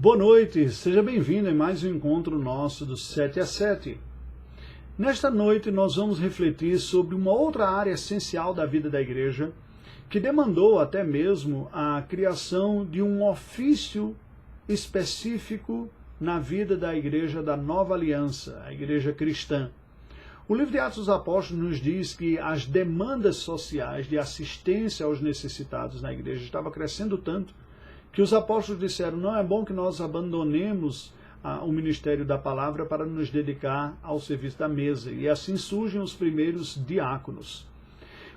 Boa noite, seja bem-vindo em mais um encontro nosso do 7 a 7. Nesta noite nós vamos refletir sobre uma outra área essencial da vida da igreja, que demandou até mesmo a criação de um ofício específico na vida da igreja da Nova Aliança, a igreja cristã. O livro de Atos dos Apóstolos nos diz que as demandas sociais de assistência aos necessitados na igreja estavam crescendo tanto que os apóstolos disseram: não é bom que nós abandonemos o ministério da palavra para nos dedicar ao serviço da mesa. E assim surgem os primeiros diáconos.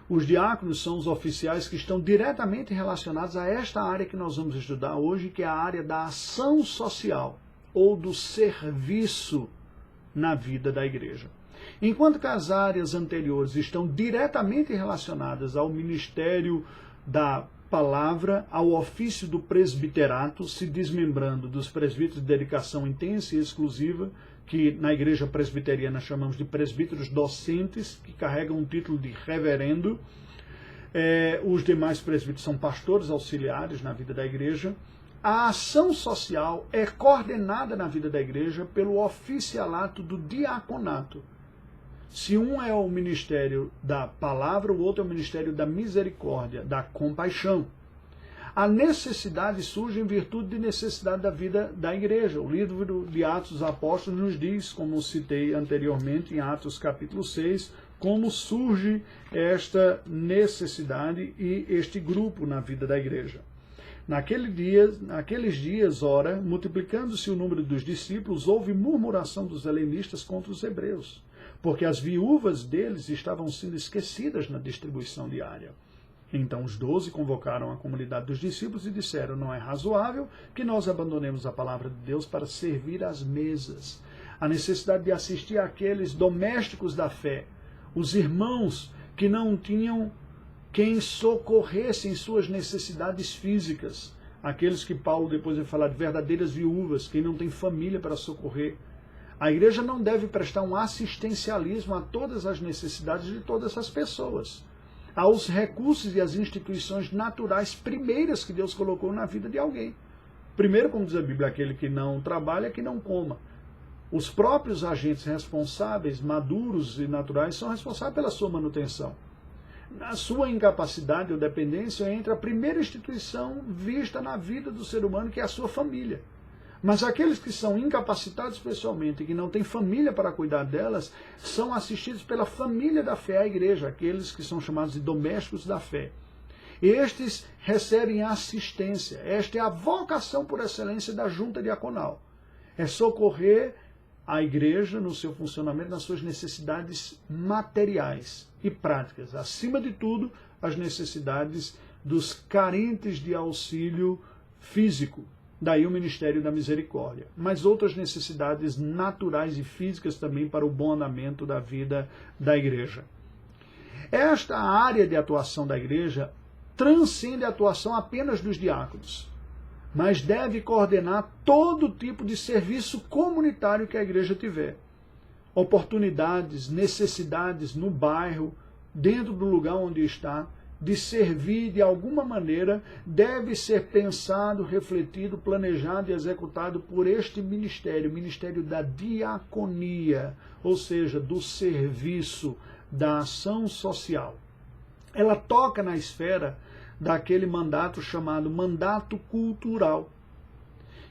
Os diáconos são os oficiais que estão diretamente relacionados a esta área que nós vamos estudar hoje, que é a área da ação social ou do serviço na vida da igreja. Enquanto que as áreas anteriores estão diretamente relacionadas ao ministério da palavra, ao ofício do presbiterato, se desmembrando dos presbíteros de dedicação intensa e exclusiva, que na igreja presbiteriana chamamos de presbíteros docentes, que carregam o título de reverendo. Os demais presbíteros são pastores auxiliares na vida da igreja. A ação social é coordenada na vida da igreja pelo oficialato do diaconato. Se um é o ministério da palavra, o outro é o ministério da misericórdia, da compaixão. A necessidade surge em virtude de necessidade da vida da igreja. O livro de Atos dos Apóstolos nos diz, como citei anteriormente em Atos capítulo 6, como surge esta necessidade e este grupo na vida da igreja. Naqueles dias, ora, multiplicando-se o número dos discípulos, houve murmuração dos helenistas contra os hebreus, porque as viúvas deles estavam sendo esquecidas na distribuição diária. Então os 12 convocaram a comunidade dos discípulos e disseram: não é razoável que nós abandonemos a palavra de Deus para servir às mesas. A necessidade de assistir àqueles domésticos da fé, os irmãos que não tinham quem socorresse em suas necessidades físicas, aqueles que Paulo depois vai falar de verdadeiras viúvas, quem não tem família para socorrer. A igreja não deve prestar um assistencialismo a todas as necessidades de todas essas pessoas, aos recursos e às instituições naturais primeiras que Deus colocou na vida de alguém. Primeiro, como diz a Bíblia, aquele que não trabalha, que não coma. Os próprios agentes responsáveis, maduros e naturais, são responsáveis pela sua manutenção. Na sua incapacidade ou dependência entra a primeira instituição vista na vida do ser humano, que é a sua família. Mas aqueles que são incapacitados pessoalmente e que não têm família para cuidar delas, são assistidos pela família da fé, a igreja, aqueles que são chamados de domésticos da fé. Estes recebem assistência. Esta é a vocação por excelência da junta diaconal. É socorrer a igreja no seu funcionamento, nas suas necessidades materiais e práticas. Acima de tudo, as necessidades dos carentes de auxílio físico. Daí o Ministério da Misericórdia. Mas outras necessidades naturais e físicas também para o bom andamento da vida da igreja. Esta área de atuação da igreja transcende a atuação apenas dos diáconos, mas deve coordenar todo tipo de serviço comunitário que a igreja tiver. Oportunidades, necessidades no bairro, dentro do lugar onde está, de servir de alguma maneira, deve ser pensado, refletido, planejado e executado por este ministério, o ministério da diaconia, ou seja, do serviço, da ação social. Ela toca na esfera daquele mandato chamado mandato cultural,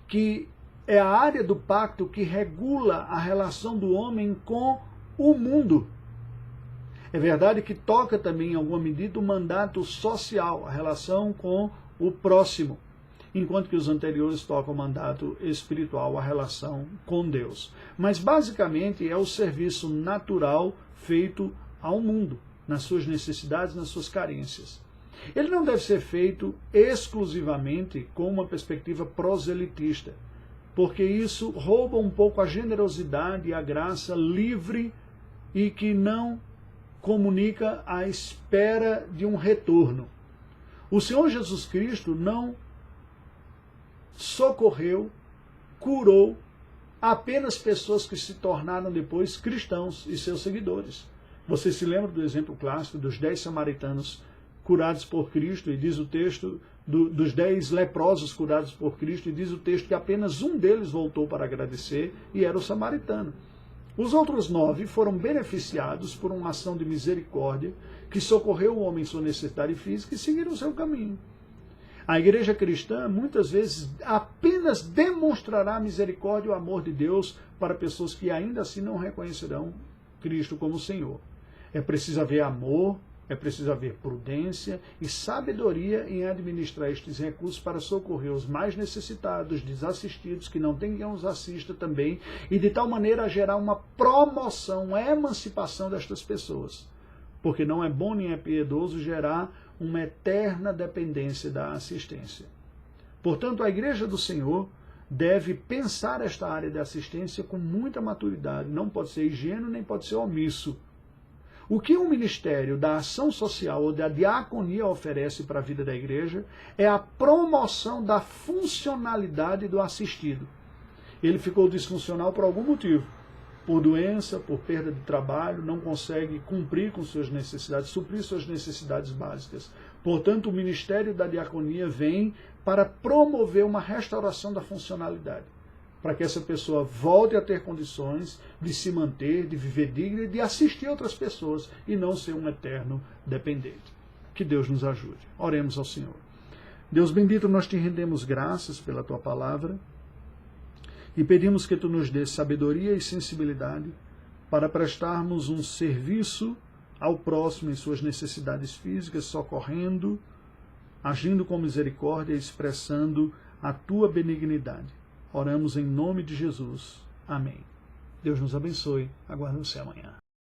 que é a área do pacto que regula a relação do homem com o mundo. É verdade que toca também, em alguma medida, o mandato social, a relação com o próximo, enquanto que os anteriores tocam o mandato espiritual, a relação com Deus. Mas, basicamente, é o serviço natural feito ao mundo, nas suas necessidades, nas suas carências. Ele não deve ser feito exclusivamente com uma perspectiva proselitista, porque isso rouba um pouco a generosidade e a graça livre e que não comunica a espera de um retorno. O Senhor Jesus Cristo não socorreu, curou apenas pessoas que se tornaram depois cristãos e seus seguidores. Você se lembra do exemplo clássico dos 10 samaritanos curados por Cristo, e diz o texto dos 10 leprosos curados por Cristo, e diz o texto que apenas um deles voltou para agradecer, e era o samaritano. Os outros 9 foram beneficiados por uma ação de misericórdia que socorreu o homem em sua necessidade física e seguiram o seu caminho. A igreja cristã muitas vezes apenas demonstrará a misericórdia e o amor de Deus para pessoas que ainda assim não reconhecerão Cristo como Senhor. É preciso haver amor, é preciso haver prudência e sabedoria em administrar estes recursos para socorrer os mais necessitados, desassistidos, que não tem quem os assista também, e de tal maneira a gerar uma promoção, uma emancipação destas pessoas. Porque não é bom nem é piedoso gerar uma eterna dependência da assistência. Portanto, a Igreja do Senhor deve pensar esta área de assistência com muita maturidade, não pode ser ingênuo nem pode ser omisso. O que o ministério da ação social ou da diaconia oferece para a vida da igreja é a promoção da funcionalidade do assistido. Ele ficou disfuncional por algum motivo, por doença, por perda de trabalho, não consegue cumprir com suas necessidades, suprir suas necessidades básicas. Portanto, o ministério da diaconia vem para promover uma restauração da funcionalidade, para que essa pessoa volte a ter condições de se manter, de viver digna e de assistir outras pessoas e não ser um eterno dependente. Que Deus nos ajude. Oremos ao Senhor. Deus bendito, nós te rendemos graças pela tua palavra e pedimos que tu nos dê sabedoria e sensibilidade para prestarmos um serviço ao próximo em suas necessidades físicas, socorrendo, agindo com misericórdia e expressando a tua benignidade. Oramos em nome de Jesus. Amém. Deus nos abençoe. Aguardamos-se amanhã.